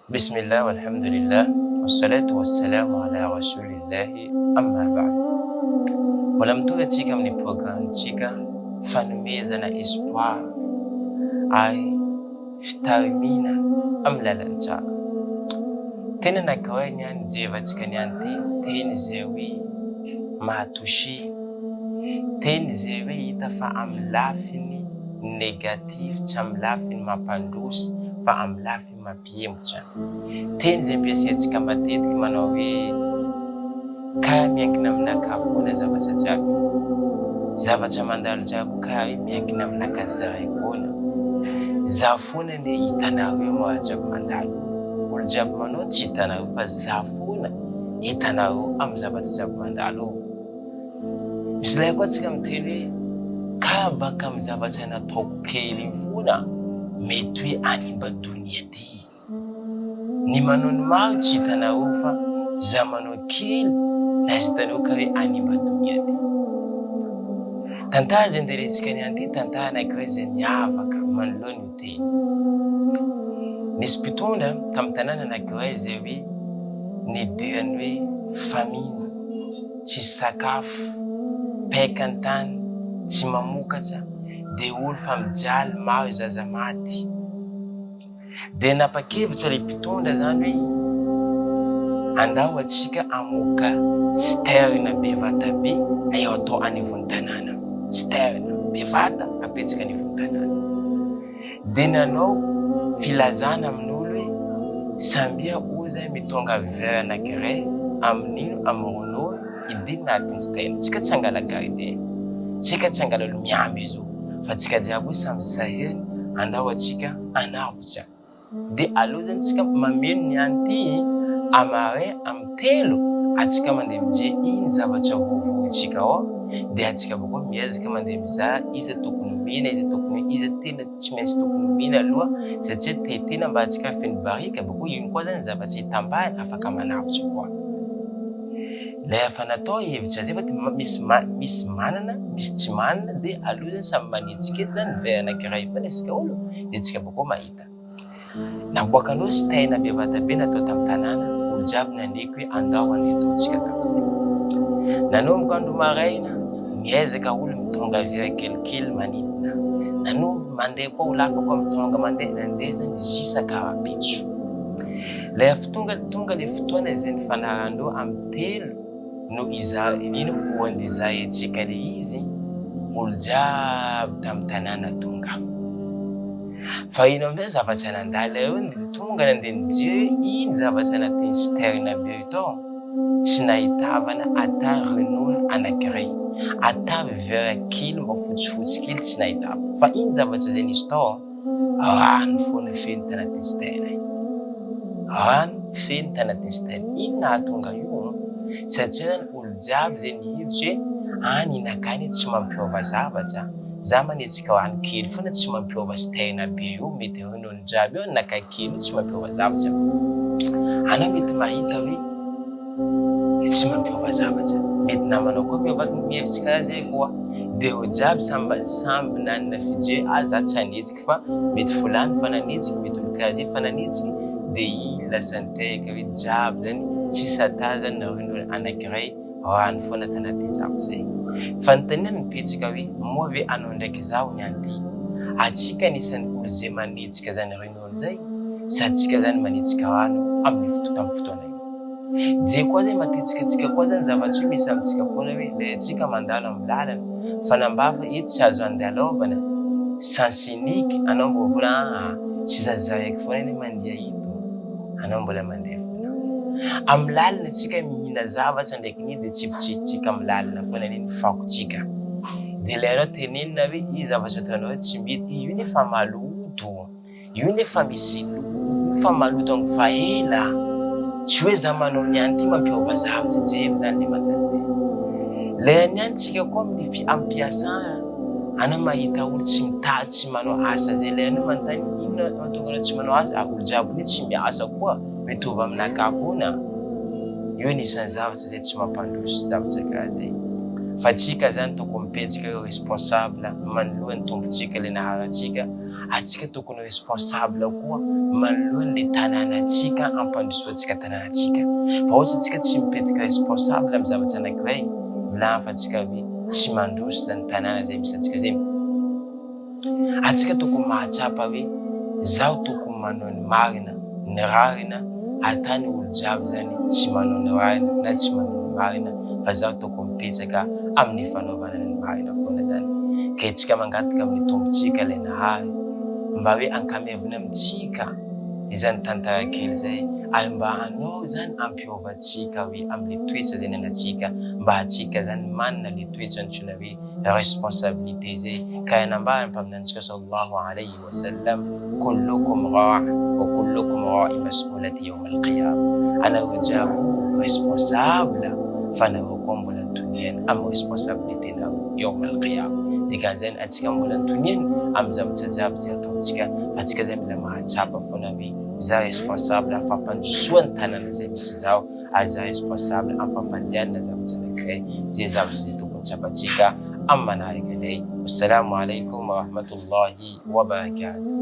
Bismillah, walhamdulillah, wassalatu wassalamu ala rasulillahi, amma ba'd. Mbola mitogatsika amin'ny programantsika fanomezana espoir ary fitarimina amin'ny lalan-tsara. Tena anankiray niany jevantsika niany ty, teny zay hoe mahatouché, teny zay hoe hita fa amin'ny lafiny negatif tsy amin'ny lafiny mampandroso fa amin'ny lafiny mampihemotra. Teny zay ampiasaintsika matetiky manao hoe karaha miankina aminaka foana zavatra jiaby, zavatra mandalo jiaby karaha miankina aminaka zahay foana. Za foana ne hitanareo raha jiaby mandalo. Olo jiaby manao tsy hitanareo fa za foana hitanareo amin'ny zavatra jiaby mandalo. Misy lay koa tsika miteny hoe karaha baka amin'ny zavatra nataoko kely iny foana mety hoe animban-donia ty. Ny manao ny maro tsy hitanareo fa za manao kely lasa hitanareo ka hoe animban-donia ty. Tantara zay nderentsika niany ty, tantara anankiray zay miavaka manoloana io teny. Nisy mpitondra tamin'ny tanàna anankiray zay hoe nidirany hoe famine, tsy sakafo, paikantany, tsy mamokatra, de olo fa mijaly maro zaza maty. De napakevitra le mpitondra zany hoe andao atsika amoka citerne bevata be eo atao anivon'ny tanàna. Citerne bevata apetsika anivon'ny tanàna. De nanao filazana amin'olo hoe sambia olo zay mitonga verre anankiray amin'ino amin'ny ron'olo idiny anatin'ny citerne. Tsika tsy angala gardien, tsika tsy angala olo miamby izy io, fa tsika jiaby samy sahirana andao atsika anavotra. De aloha zany tsika mameno niany ty amaray amin'ny telo atsika mandeha mijery iny zavatra voavorintsika ao, de atsika bakao miezaka mandeha mizaha iza tokony mihina, iza tokony iza tena tsy maintsy tokony mihina aloha satria tetena mba atsika feno barika, bakao iny koa zany zavatra hitambahana afaka manavotra koa. Lay afa natao hevitra zay fa misy manana, misy tsy manana, de aloha zany samy manitsika eto zany verre anankiray foana isika olo de tsika bakao mahita. Naboakanao citerne bevata be natao tamin'ny tanàna, olo jiaby nanaiky hoe andao andeha ataontsika zavazay. Nanomboka andro maraina, miezaka olo mitonga verre kelikely manidina. Nanomboka mandeha koa olo hafa koa mitonga mandeha zany zisaka rapitso. Lay tonga le fotoana zay nifanarandreo amin'ny telo no ino oandy izahantsika le izy olo jiaby tamin'ny tanàna tonga. Fa ino amin'izay zavatra nandala eo tonga nandeha nijery iny zavatra anatin'ny citerne be tao tsy nahitavana ata ronono anankiray, ata verre kely mba fotsifotsy kely tsy nahitava. Fa iny zavatra zay nisy tao rano foana feno tanatin'ny citerne. Rano feno tanatin'ny citerne. Iny nahatonga io satria zany olo jiaby zay nihevitra hoe any inakany tsy mampiova zavatra, za manetsika rano kely foana tsy mampiova citerne be io, mety ronono jiaby io nakay kely tsy mampiova zavatra. Anao mety mahita hoe tsy mampiova zavatra, mety namanao koa mihevitsika zay koa. De olo jiaby samby nanana fijery za tsy hanetsika fa mety fulany fa nanetsika, mety olo karaha zay fa nanetsika, de iny lasa nitehaka hoe jiaby zany tsisy ata zany na ronono anankiray rano foana tanatin'ny zavatra zay. Fa nontanina nipetsika hoe moa ve anao ndraiky zao niany ty, atsika anisan'ny olo zay manetsika zany ronono zay sa atsika zany manetsika rano amin'ny fotoana io. Je koa zay matetika atsika koa zany zavatra io misy amintsika foana hoe le atsika mandalo amin'ny lalana fa nambafa eto tsy azo andalaovana sens unique, anao mbo vola tsy zazaraiky foana iny mandeha ito, anao mbola mandeha foana. Amin'ny lalana atsika mihina zavatra ndraiky ny de tsifitsifitsika amin'ny lalana foana iny fakotsika. De le anao tenenina hoe io zavatra ataonao tsy mety, io nefa maloto, io nefa misy loto, fa maloto amin'ny fa ela. Tsy hoe za manao niany ty mampiova zavatra jevy zany le matante. Le niany tsika koa amin'ny ampiasana, anao mahita olo tsy mitady tsy manao asa zay, le anao manontany ino mahatonga anao tsy manao asa, olo jiaby ny tsy miasa koa mitovy aminaka foana. Io anisan'ny zavatra zay tsy mampandroso zavatra karaha zay. fa tsika zany tokony mipetsika responsable manoloan'ny tompontsika le naharatsika, atsika tokony responsable koa manoloan'le tanànatsika ampandrosoantsika tanànatsika. Fa ohatsy atsika tsy mipetraka responsable amin'ny zavatra anankiray, volana fa atsika hoe tsy mandroso zany tanàna zay misy atsika zay. Atsika tokony mahatsapa hoe zaho tokony manao ny marina, ny rarina, atany olo jiaby zany tsy manao ny rarina na tsy manao ny marina, fa zaho tokony mipetraka amin'ny fanaovana ny marina foana zany. Ka itsika mangataka amin'ny tompontsika le nahary mba hoe ankamevina amintsika izany tantara kely zay, ary mba hanao zany ampiovantsika hoe amin'ny toetra zay nanatsika, mba atsika zany manana le toetra antsoina hoe responsabilité zay. Ka anambara ny mpaminantsika sallallahu alayhi wa sallam, kullukum ra' wa kullukum ra'i mas'ulati yawm al-qiyamah. Anareo jiaby responsable fa anareo koa mbola toniana amin'ny responsabilité nao yawm al-qiyamah. Dikan'izany atsika mbola toniana amin'ny zavatra jiaby zay ataontsika, atsika zay mila mahatsapa foana hoe za responsable amin'ny fampandrosoan'ny tanàna zay misy zao, ary za responsable amin'ny fampandehanana zavatra anankiray zay zavatra zay tokony tsapantsika amin'ny manaraka indray. Wassalamu alaikum wa rahmatullahi wa barakatuh.